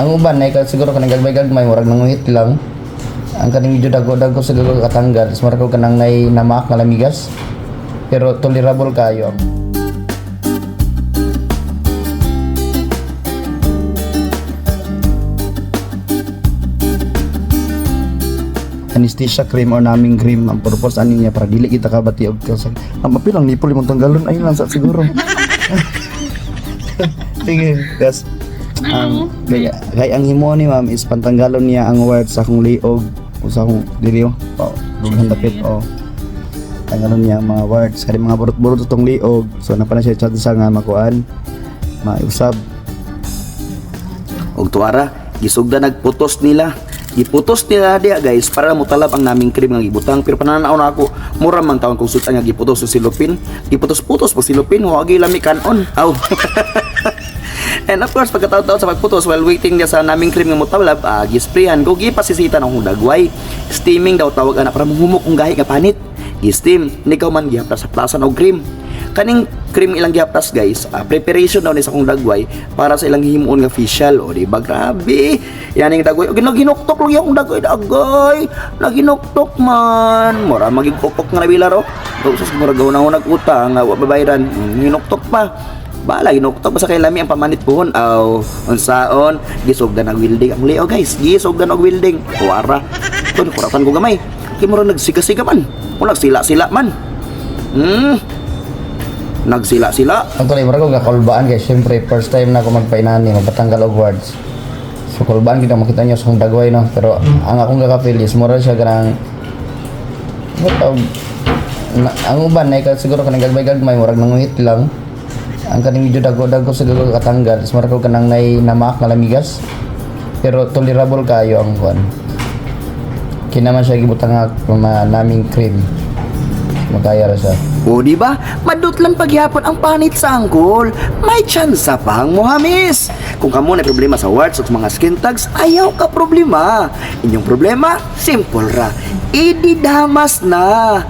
ang uban na ikaw siguro kanang gagmay murag nanguhit lang. Ang kaning medyo dago siguro katanggal, is murag ko kanang namak nga lamigas. Pero tolerable kayo. Anesthesia cream or naming cream ang purpose ani niya para dili kita kabati og kasag. Ang mapilang nipol imong tanggalon ay lang sa siguro. Sige, guys. Kaya ang himo ni ma'am is pantanggalon niya ang word sa akong liog o sa akong diliyo. Oh, dugang dapit oh. Tanggalon niya ang mga words kay mga burot-burot tong liog. So na pa na siya chat sa nga makuan. Mausab. Og tuara, gisugda nagputos nila. Giputos nila dia guys para mutalab ang naming cream nga gibutang, pero pananaw na ako mura man taon kung sultan nga giputos sa silupin. Giputos-putos po silupin, wagi lami kanon. Aw. And of course, pagkataon-taon sa pagputos while waiting dia sa naming cream nga mutalab, gisprayan ko gipasisita ng dagway. Steaming daw tawag ana para mahumok ang gahi nga panit. Gi-steam, nikaw man gihaplas-plasan og cream. Kaning cream ilang gihaplas guys, preparation daw ni sa kong dagway para sa ilang himuon nga facial. O di ba grabe? Yan ang dagway. Ginoktok lang yung dagway dagay. Naginoktok man. Mura magigpokpok nga nabila ro. Sus mura gaw na nag-utang nga wa babayaran. Ginoktok pa. Bala ginoktok pa sa kay lami ang pamanit pohon. Aw, unsaon gisugdan og welding ang leo guys. Gisugdan og welding. Tuwara. Kun kuratan ko gamay. Kay mura nagsiga-siga man. Wala sila-sila man. Nagsila-sila. Ang tuloy murag ko gakulbaan kay syempre first time na ako magpainani magpatanggal og words. So kulbaan kita makita niyo sa akong dagway no, pero ang akong gaka-feel is mura siya ganang ang uban na ikaw siguro kanang gagmay murag nanguhit lang. Ang kaning medyo dago siguro katanggal, is murag ko kanang namak nga lamigas. Pero tolerable kayo ang kuan. Kinaman siya gibutang nga naming cream. Magkaya ra siya. O di ba? Madutlan pagyapon ang panit sa angkol. May tsansa pang muhamis. Kung kamo na problema sa warts at mga skin tags, ayaw ka problema. Inyong problema, simple ra. Ididamas na.